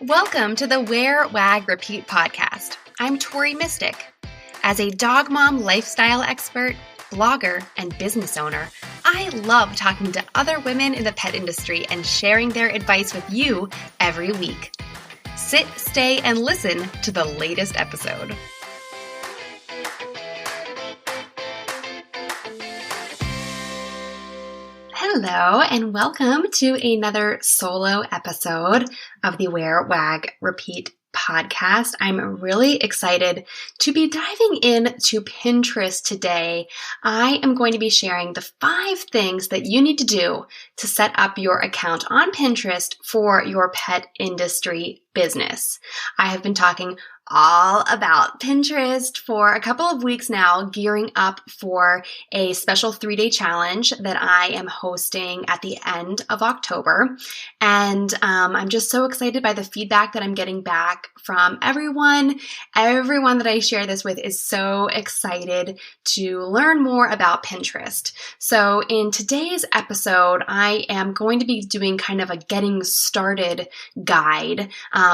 Welcome to the Wear, Wag, Repeat podcast. I'm Tori Mystic. As a dog mom lifestyle expert, blogger, and business owner, I love talking to other women in the pet industry and sharing their advice with you every week. Sit, stay, and listen to the latest episode. Hello, and welcome to another solo episode of the Wear, Wag, Repeat podcast. I'm really excited to be diving into Pinterest today. I am going to be sharing the 5 things that you need to do to set up your account on Pinterest for your pet industry business. I have been talking all about Pinterest for a couple of weeks now, gearing up for a special 3-day challenge that I am hosting at the end of October. And I'm just so excited by the feedback that I'm getting back from everyone. Everyone that I share this with is so excited to learn more about Pinterest. So in today's episode, I am going to be doing kind of a getting started guide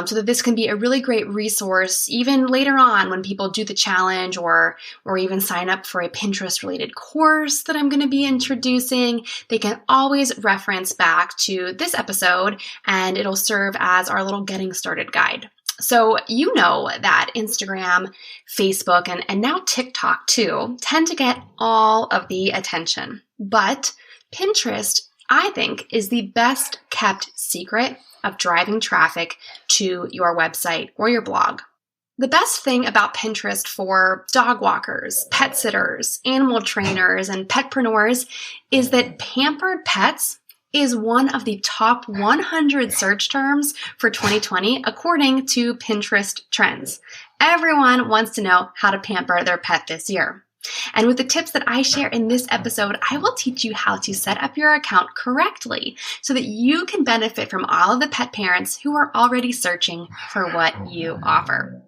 so that this can be a really great resource even later on when people do the challenge or even sign up for a Pinterest related course that I'm going to be introducing. They can always reference back to this episode and it'll serve as our little getting started guide. So you know that Instagram, Facebook, and now TikTok too tend to get all of the attention. But Pinterest, I think, is the best kept secret of driving traffic to your website or your blog. The best thing about Pinterest for dog walkers, pet sitters, animal trainers, and petpreneurs is that pampered pets is one of the top 100 search terms for 2020, according to Pinterest trends. Everyone wants to know how to pamper their pet this year. And with the tips that I share in this episode, I will teach you how to set up your account correctly so that you can benefit from all of the pet parents who are already searching for what you offer.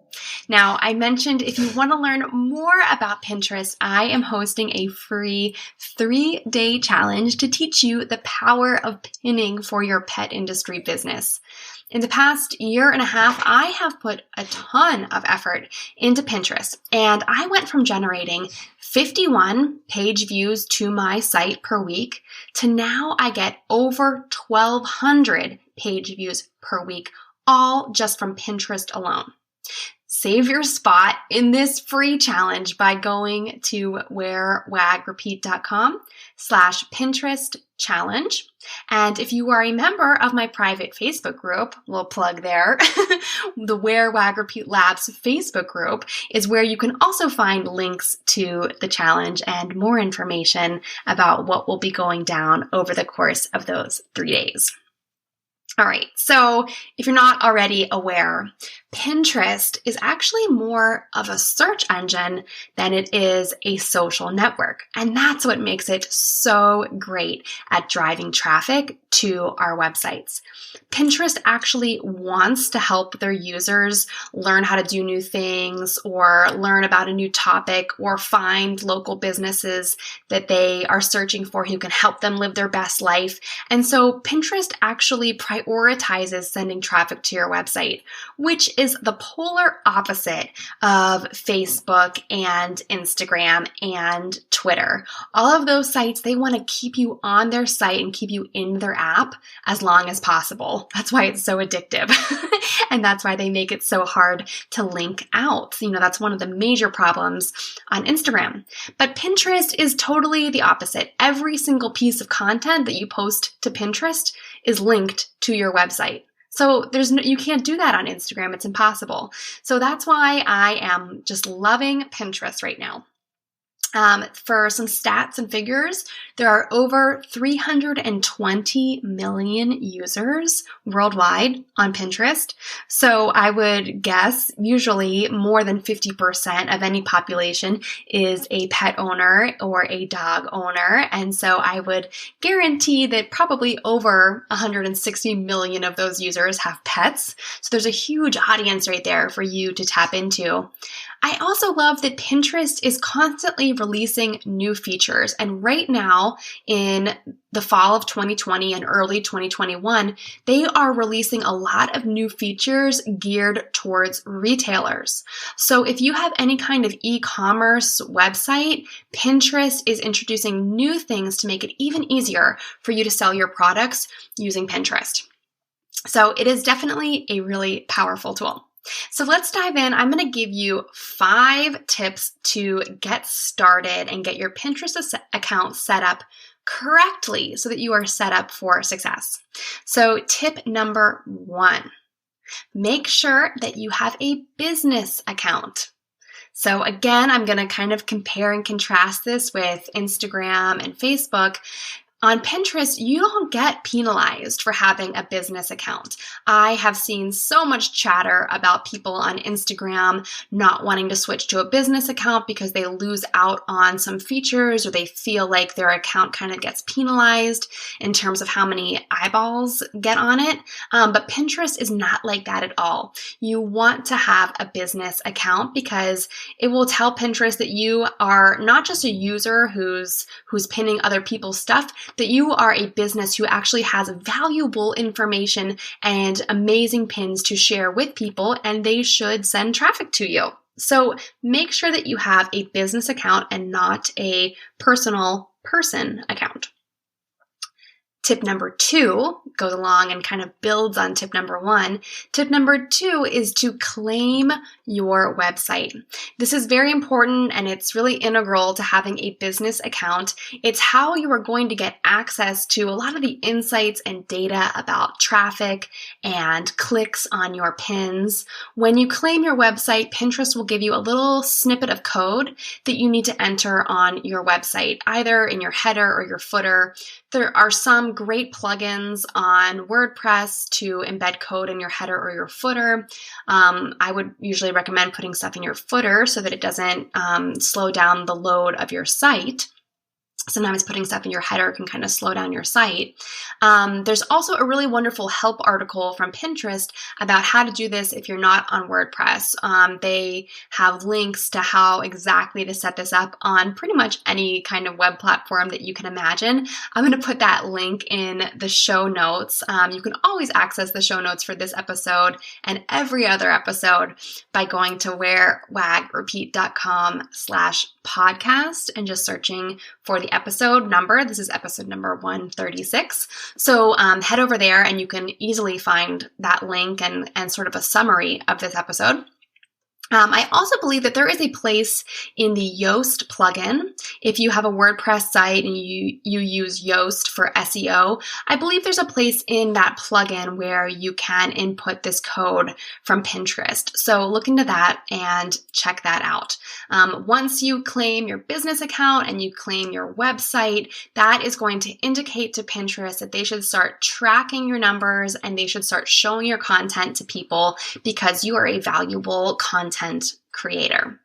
Now, I mentioned if you want to learn more about Pinterest, I am hosting a free 3-day challenge to teach you the power of pinning for your pet industry business. In the past year and a half, I have put a ton of effort into Pinterest, and I went from generating 51 page views to my site per week to now I get over 1,200 page views per week, all just from Pinterest alone. Save your spot in this free challenge by going to wearwagrepeat.com/Pinterest challenge. And if you are a member of my private Facebook group, little plug there, the Wear, Wag, Repeat Labs Facebook group is where you can also find links to the challenge and more information about what will be going down over the course of those 3 days. All right, so if you're not already aware, Pinterest is actually more of a search engine than it is a social network. And that's what makes it so great at driving traffic to our websites. Pinterest actually wants to help their users learn how to do new things or learn about a new topic or find local businesses that they are searching for who can help them live their best life. And so Pinterest actually prioritizes sending traffic to your website, which is the polar opposite of Facebook and Instagram and Twitter. All of those sites, they want to keep you on their site and keep you in their app as long as possible. That's why it's so addictive. And that's why they make it so hard to link out. That's one of the major problems on Instagram. But Pinterest is totally the opposite. Every single piece of content that you post to Pinterest is linked to your website. So you can't do that on Instagram. It's impossible. So that's why I am just loving Pinterest right now. For some stats and figures, there are over 320 million users worldwide on Pinterest. So I would guess usually more than 50% of any population is a pet owner or a dog owner. And so I would guarantee that probably over 160 million of those users have pets. So there's a huge audience right there for you to tap into. I also love that Pinterest is constantly releasing new features. And right now, in the fall of 2020 and early 2021, they are releasing a lot of new features geared towards retailers. So if you have any kind of e-commerce website, Pinterest is introducing new things to make it even easier for you to sell your products using Pinterest. So it is definitely a really powerful tool. So let's dive in. I'm going to give you 5 tips to get started and get your Pinterest account set up correctly so that you are set up for success. So tip number 1, make sure that you have a business account. So again, I'm going to kind of compare and contrast this with Instagram and Facebook. On Pinterest, you don't get penalized for having a business account. I have seen so much chatter about people on Instagram not wanting to switch to a business account because they lose out on some features or they feel like their account kind of gets penalized in terms of how many eyeballs get on it. But Pinterest is not like that at all. You want to have a business account because it will tell Pinterest that you are not just a user who's pinning other people's stuff, that you are a business who actually has valuable information and amazing pins to share with people, and they should send traffic to you. So make sure that you have a business account and not a personal person account. Tip number 2 goes along and kind of builds on tip number 1. Tip number 2 is to claim your website. This is very important and it's really integral to having a business account. It's how you are going to get access to a lot of the insights and data about traffic and clicks on your pins. When you claim your website, Pinterest will give you a little snippet of code that you need to enter on your website, either in your header or your footer. There are some great plugins on WordPress to embed code in your header or your footer. I would usually recommend putting stuff in your footer so that it doesn't slow down the load of your site. Sometimes putting stuff in your header can kind of slow down your site. There's also a really wonderful help article from Pinterest about how to do this if you're not on WordPress. They have links to how exactly to set this up on pretty much any kind of web platform that you can imagine. I'm going to put that link in the show notes. You can always access the show notes for this episode and every other episode by going to wearwagrepeat.com/podcast and just searching for the episode number. This is episode number 136. So head over there and you can easily find that link and sort of a summary of this episode. I also believe that there is a place in the Yoast plugin. If you have a WordPress site and you use Yoast for SEO, I believe there's a place in that plugin where you can input this code from Pinterest. So look into that and check that out. Once you claim your business account and you claim your website, that is going to indicate to Pinterest that they should start tracking your numbers and they should start showing your content to people because you are a valuable content creator.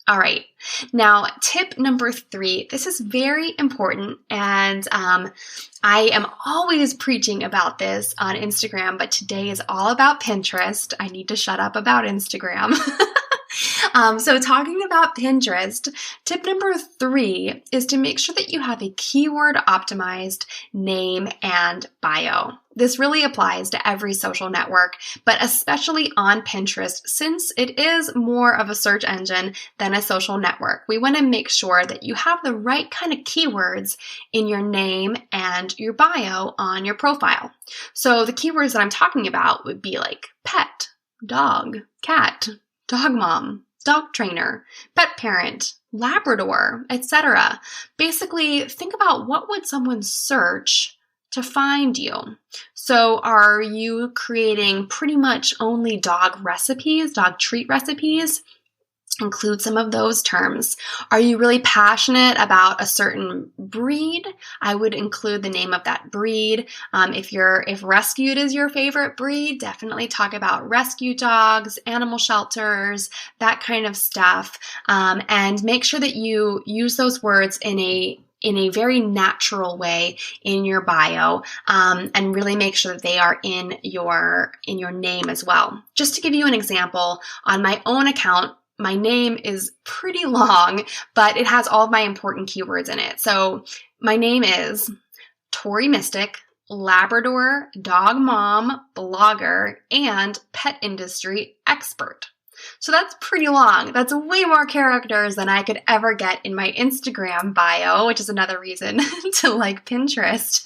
All right. Now, tip number 3, this is very important. And I am always preaching about this on Instagram, but today is all about Pinterest. I need to shut up about Instagram. So talking about Pinterest, tip number 3 is to make sure that you have a keyword optimized name and bio. This really applies to every social network, but especially on Pinterest, since it is more of a search engine than a social network. We want to make sure that you have the right kind of keywords in your name and your bio on your profile. So the keywords that I'm talking about would be like pet, dog, cat, dog mom, dog trainer, pet parent, Labrador, etc. Basically, think about what would someone search to find you. So are you creating pretty much only dog recipes, dog treat recipes? Include some of those terms. Are you really passionate about a certain breed? I would include the name of that breed. If rescued is your favorite breed, definitely talk about rescue dogs, animal shelters, that kind of stuff. And make sure that you use those words in a very natural way in your bio, and really make sure that they are in your name as well. Just to give you an example, on my own account, my name is pretty long, but it has all of my important keywords in it. So my name is Tori Mystic, Labrador, dog mom, blogger, and pet industry expert. So that's pretty long. That's way more characters than I could ever get in my Instagram bio, which is another reason to like Pinterest.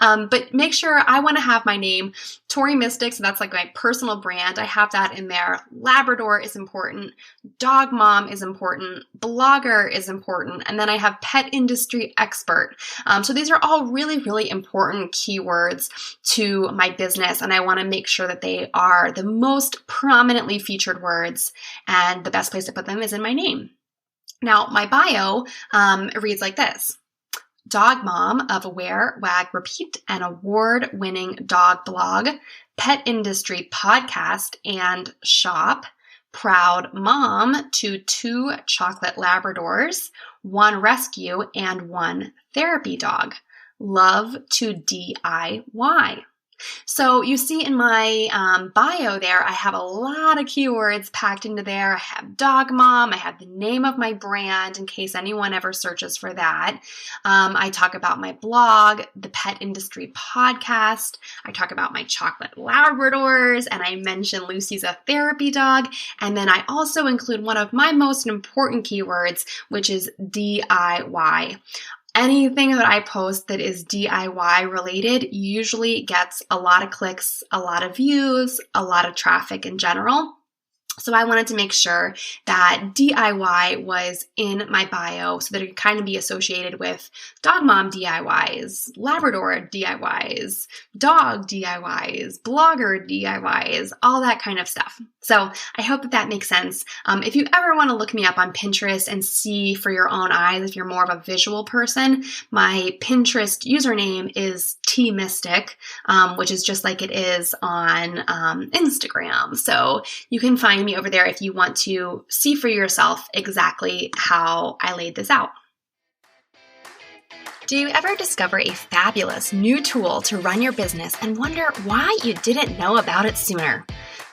But make sure I want to have my name, Tori Mystic, so that's like my personal brand. I have that in there. Labrador is important. Dog mom is important. Blogger is important. And then I have pet industry expert. So these are all really, really important keywords to my business. And I want to make sure that they are the most prominently featured words. And the best place to put them is in my name. Now, my bio reads like this. Dog mom of Wear, Wag, Repeat, an award-winning dog blog, pet industry podcast and shop, proud mom to 2 chocolate Labradors, 1 rescue, and 1 therapy dog. Love to DIY. So you see in my bio there, I have a lot of keywords packed into there. I have dog mom. I have the name of my brand in case anyone ever searches for that. I talk about my blog, the pet industry podcast. I talk about my chocolate Labradors, and I mention Lucy's a therapy dog. And then I also include one of my most important keywords, which is DIY. Anything that I post that is DIY related usually gets a lot of clicks, a lot of views, a lot of traffic in general. So I wanted to make sure that DIY was in my bio so that it could kind of be associated with dog mom DIYs, Labrador DIYs, dog DIYs, blogger DIYs, all that kind of stuff. So I hope that that makes sense. If you ever want to look me up on Pinterest and see for your own eyes, if you're more of a visual person, my Pinterest username is tmystic, which is just like it is on Instagram. So you can find me over there if you want to see for yourself exactly how I laid this out. Do you ever discover a fabulous new tool to run your business and wonder why you didn't know about it sooner?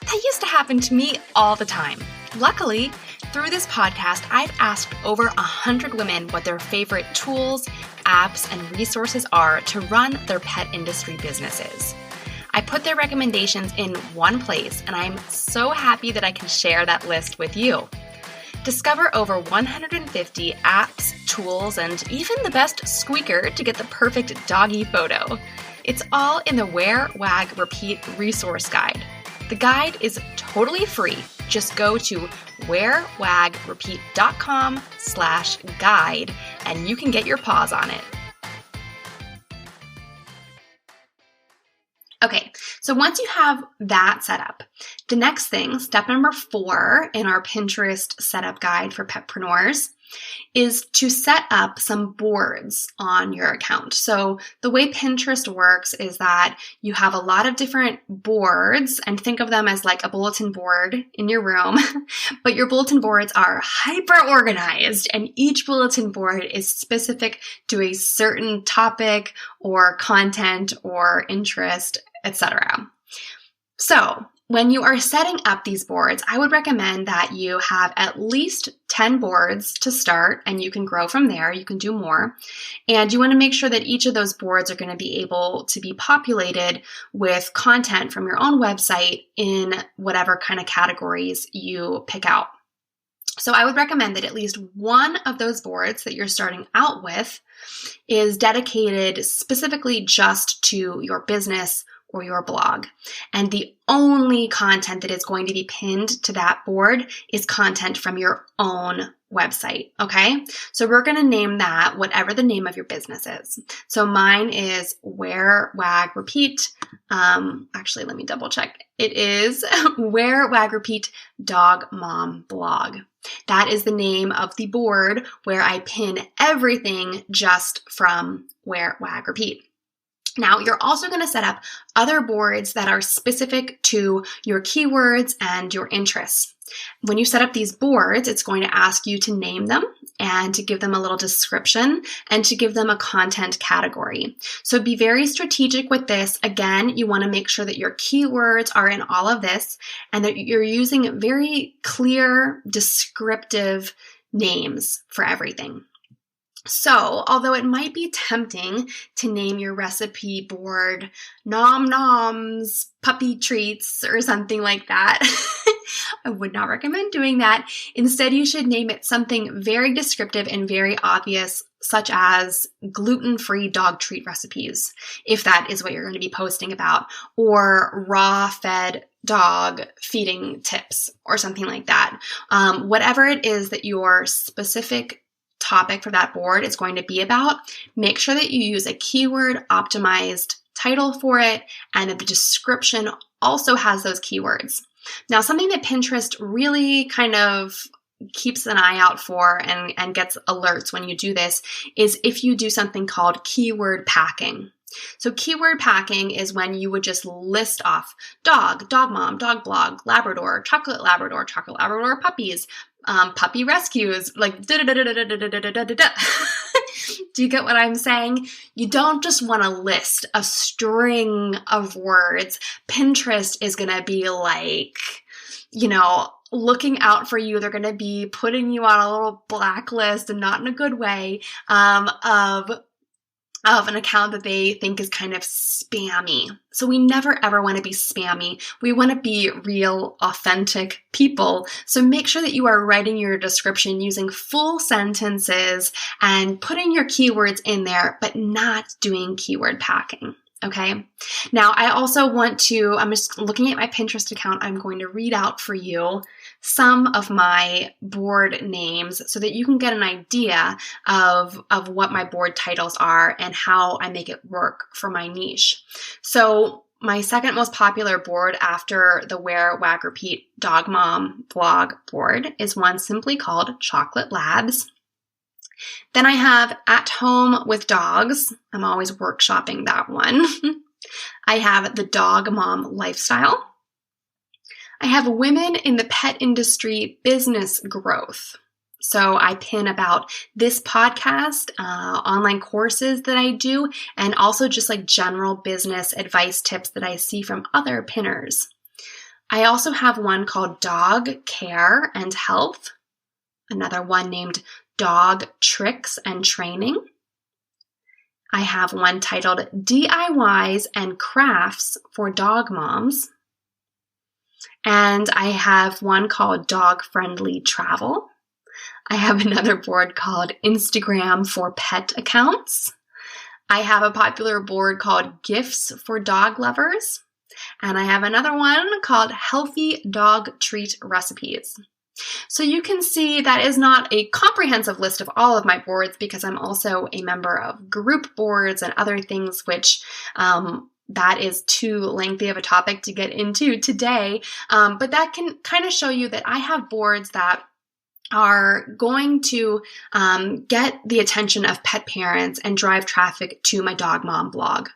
That used to happen to me all the time. Luckily, through this podcast, I've asked over 100 women what their favorite tools, apps, and resources are to run their pet industry businesses. I put their recommendations in one place, and I'm so happy that I can share that list with you. Discover over 150 apps, tools, and even the best squeaker to get the perfect doggy photo. It's all in the Wear, Wag, Repeat resource guide. The guide is totally free. Just go to wearwagrepeat.com/guide and you can get your paws on it. Okay, so once you have that set up, the next thing, step number 4 in our Pinterest setup guide for petpreneurs, is to set up some boards on your account. So the way Pinterest works is that you have a lot of different boards, and think of them as like a bulletin board in your room, but your bulletin boards are hyper organized, and each bulletin board is specific to a certain topic or content or interest, etc. So when you are setting up these boards, I would recommend that you have at least 10 boards to start, and you can grow from there. You can do more. And you want to make sure that each of those boards are going to be able to be populated with content from your own website in whatever kind of categories you pick out. So I would recommend that at least one of those boards that you're starting out with is dedicated specifically just to your business or your blog. And the only content that is going to be pinned to that board is content from your own website, okay? So we're going to name that whatever the name of your business is. So mine is Wear, Wag, Repeat. Actually, let me double check. It is Wear, Wag, Repeat Dog Mom Blog. That is the name of the board where I pin everything just from Wear, Wag, Repeat. Now, you're also going to set up other boards that are specific to your keywords and your interests. When you set up these boards, it's going to ask you to name them, and to give them a little description and to give them a content category. So be very strategic with this. Again, you want to make sure that your keywords are in all of this and that you're using very clear, descriptive names for everything. So, although it might be tempting to name your recipe board Nom Noms Puppy Treats or something like that, I would not recommend doing that. Instead, you should name it something very descriptive and very obvious, such as gluten-free dog treat recipes, if that is what you're going to be posting about, or raw-fed dog feeding tips or something like that. Whatever it is that your specific topic for that board is going to be about, make sure that you use a keyword optimized title for it and that the description also has those keywords. Now, something that Pinterest really kind of keeps an eye out for and gets alerts when you do this is if you do something called keyword packing. So keyword packing is when you would just list off dog, dog mom, dog blog, Labrador, chocolate Labrador puppies, puppy rescues, like da-da-da-da-da-da-da-da-da-da. Do you get what I'm saying? You don't just want to list a string of words. Pinterest is going to be like, looking out for you. They're going to be putting you on a little blacklist, and not in a good way, of an account that they think is kind of spammy. So we never ever want to be spammy. We want to be real, authentic people. So make sure that you are writing your description using full sentences and putting your keywords in there, but not doing keyword packing. Okay. Now, I also I'm just looking at my Pinterest account. I'm going to read out for you some of my board names so that you can get an idea of what my board titles are and how I make it work for my niche. So my second most popular board after the Wear, Wag, Repeat Dog Mom blog board is one simply called Chocolate Labs. Then I have At Home with Dogs. I'm always workshopping that one. I have the Dog Mom Lifestyle. I have Women in the Pet Industry Business Growth. So I pin about this podcast, online courses that I do, and also just like general business advice tips that I see from other pinners. I also have one called Dog Care and Health. Another one named Dog Tricks and Training. I have one titled DIYs and Crafts for Dog Moms. And I have one called Dog Friendly Travel. I have another board called Instagram for Pet Accounts. I have a popular board called Gifts for Dog Lovers. And I have another one called Healthy Dog Treat Recipes. So you can see that is not a comprehensive list of all of my boards because I'm also a member of group boards and other things which that is too lengthy of a topic to get into today. But that can kind of show you that I have boards that are going to get the attention of pet parents and drive traffic to my Dog Mom blog.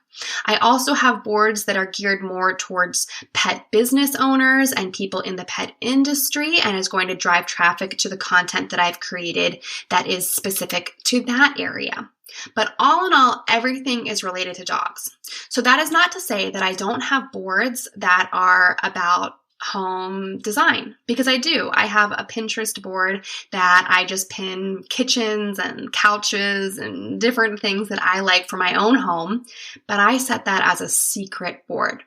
I also have boards that are geared more towards pet business owners and people in the pet industry and is going to drive traffic to the content that I've created that is specific to that area. But all in all, everything is related to dogs. So that is not to say that I don't have boards that are about home design, because I do. I have a Pinterest board that I just pin kitchens and couches and different things that I like for my own home, but I set that as a secret board.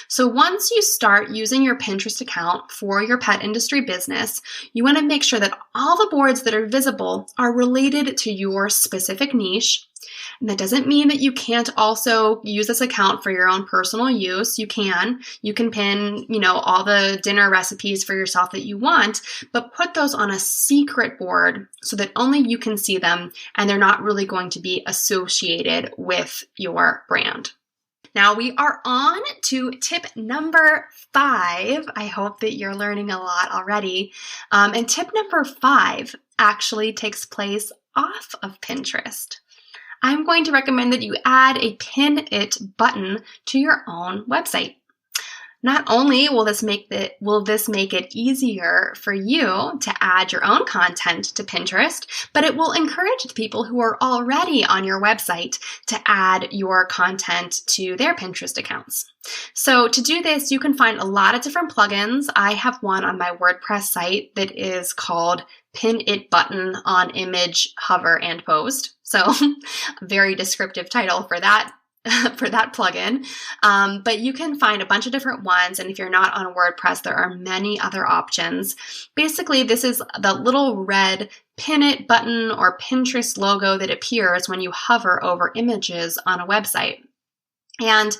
So once you start using your Pinterest account for your pet industry business, you want to make sure that all the boards that are visible are related to your specific niche. And that doesn't mean that you can't also use this account for your own personal use. You can pin, all the dinner recipes for yourself that you want, but put those on a secret board so that only you can see them and they're not really going to be associated with your brand. Now we are on to tip number 5. I hope that you're learning a lot already. And tip number 5 actually takes place off of Pinterest. I'm going to recommend that you add a Pin It button to your own website. Not only will this make it easier for you to add your own content to Pinterest, but it will encourage the people who are already on your website to add your content to their Pinterest accounts. So to do this, you can find a lot of different plugins. I have one on my WordPress site that is called Pin It Button on Image, Hover, and Post. So very descriptive title for that plugin. But you can find a bunch of different ones. And if you're not on WordPress, there are many other options. Basically, this is the little red Pin It button or Pinterest logo that appears when you hover over images on a website. And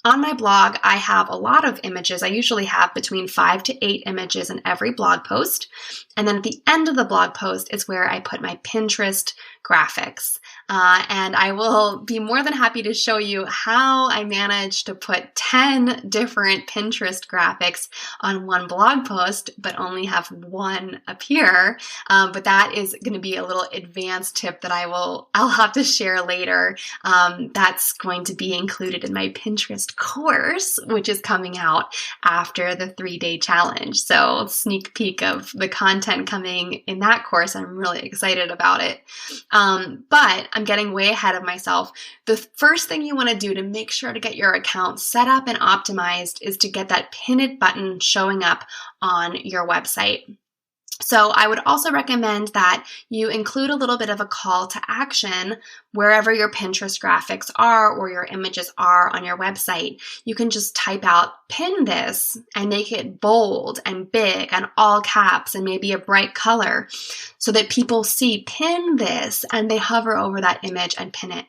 on my blog, I have a lot of images. I usually have between 5 to 8 images in every blog post. And then at the end of the blog post is where I put my Pinterest graphics. And I will be more than happy to show you how I managed to put 10 different Pinterest graphics on one blog post, but only have one appear. But that is going to be a little advanced tip that I'll have to share later. That's going to be included in my Pinterest course, which is coming out after the 3-day challenge. So sneak peek of the content coming in that course. I'm really excited about it. But I'm getting way ahead of myself. The first thing you want to do to make sure to get your account set up and optimized is to get that Pin It button showing up on your website. So I would also recommend that you include a little bit of a call to action wherever your Pinterest graphics are or your images are on your website. You can just type out pin this and make it bold and big and all caps and maybe a bright color so that people see pin this and they hover over that image and pin it.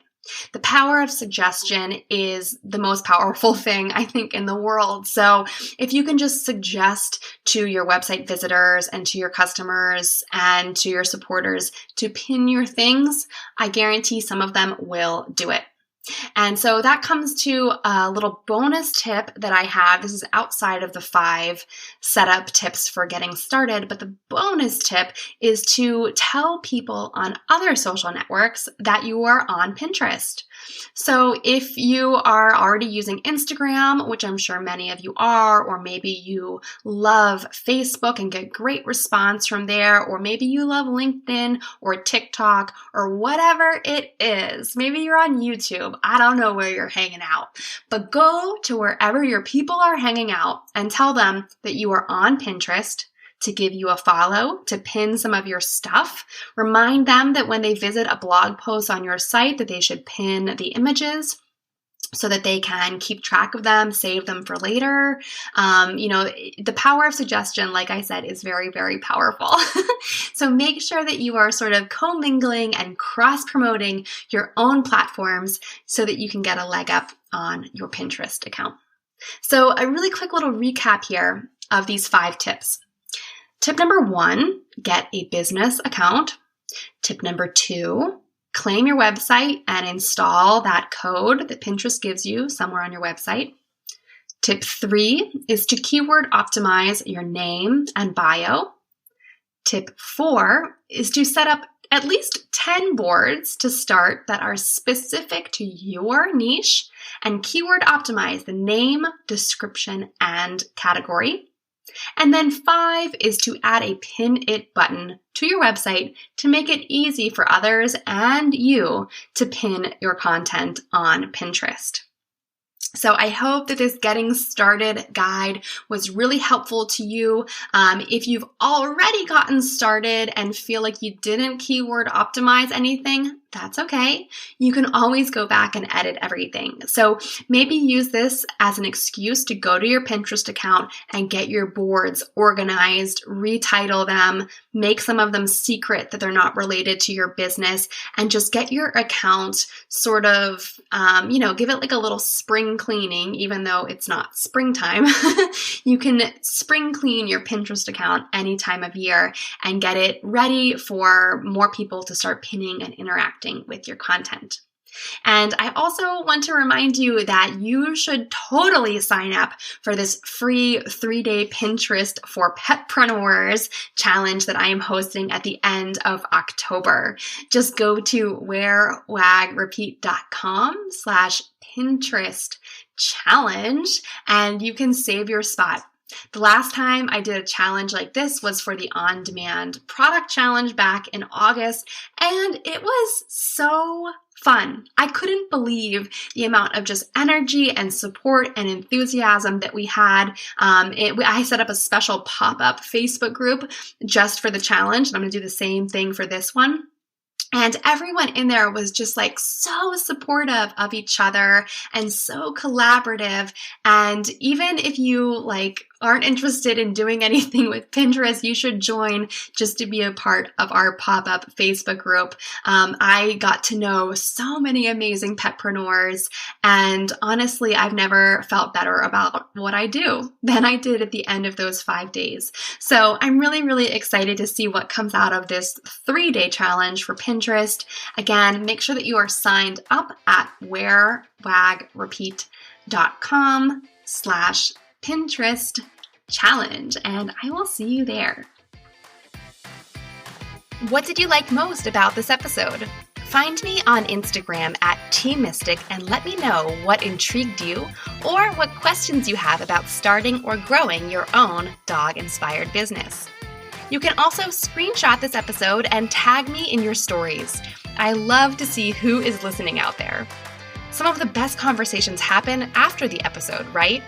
The power of suggestion is the most powerful thing, I think, in the world. So if you can just suggest to your website visitors and to your customers and to your supporters to pin your things, I guarantee some of them will do it. And so that comes to a little bonus tip that I have. This is outside of the 5 setup tips for getting started, but the bonus tip is to tell people on other social networks that you are on Pinterest. So if you are already using Instagram, which I'm sure many of you are, or maybe you love Facebook and get great response from there, or maybe you love LinkedIn or TikTok or whatever it is. Maybe you're on YouTube. I don't know where you're hanging out, but go to wherever your people are hanging out and tell them that you are on Pinterest, to give you a follow, to pin some of your stuff. Remind them that when they visit a blog post on your site that they should pin the images so that they can keep track of them, save them for later. The power of suggestion, like I said, is very, very powerful. So make sure that you are sort of commingling and cross-promoting your own platforms so that you can get a leg up on your Pinterest account. So a really quick little recap here of these 5 tips. Tip number 1, get a business account. Tip number 2, claim your website and install that code that Pinterest gives you somewhere on your website. Tip 3 is to keyword optimize your name and bio. Tip 4 is to set up at least 10 boards to start that are specific to your niche and keyword optimize the name, description, and category. And then 5 is to add a Pin It button to your website to make it easy for others and you to pin your content on Pinterest. So I hope that this getting started guide was really helpful to you. If you've already gotten started and feel like you didn't keyword optimize anything, that's okay. You can always go back and edit everything. So maybe use this as an excuse to go to your Pinterest account and get your boards organized, retitle them, make some of them secret that they're not related to your business, and just get your account sort of, give it like a little spring cleaning, even though it's not springtime. You can spring clean your Pinterest account any time of year and get it ready for more people to start pinning and interacting with your content. And I also want to remind you that you should totally sign up for this free 3-day Pinterest for Petpreneurs challenge that I am hosting at the end of October. Just go to wearwagrepeat.com/Pinterest challenge, and you can save your spot. The last time I did a challenge like this was for the on-demand product challenge back in August, and it was so fun. I couldn't believe the amount of just energy and support and enthusiasm that we had. I set up a special pop-up Facebook group just for the challenge, and I'm going to do the same thing for this one. And everyone in there was just like so supportive of each other and so collaborative. And even if you aren't interested in doing anything with Pinterest, you should join just to be a part of our pop-up Facebook group. I got to know so many amazing petpreneurs, and honestly, I've never felt better about what I do than I did at the end of those 5 days. So I'm really, really excited to see what comes out of this 3-day challenge for Pinterest. Again, make sure that you are signed up at wearwagrepeat.com/Pinterest challenge, and I will see you there. What did you like most about this episode? Find me on Instagram at TMystic and let me know what intrigued you or what questions you have about starting or growing your own dog-inspired business. You can also screenshot this episode and tag me in your stories. I love to see who is listening out there. Some of the best conversations happen after the episode, right?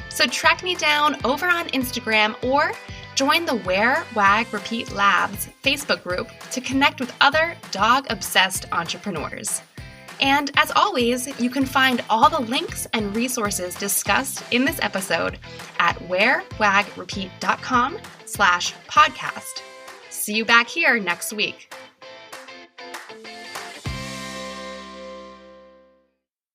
So track me down over on Instagram or join the Wear, Wag, Repeat Labs Facebook group to connect with other dog-obsessed entrepreneurs. And as always, you can find all the links and resources discussed in this episode at wearwagrepeat.com/podcast. See you back here next week.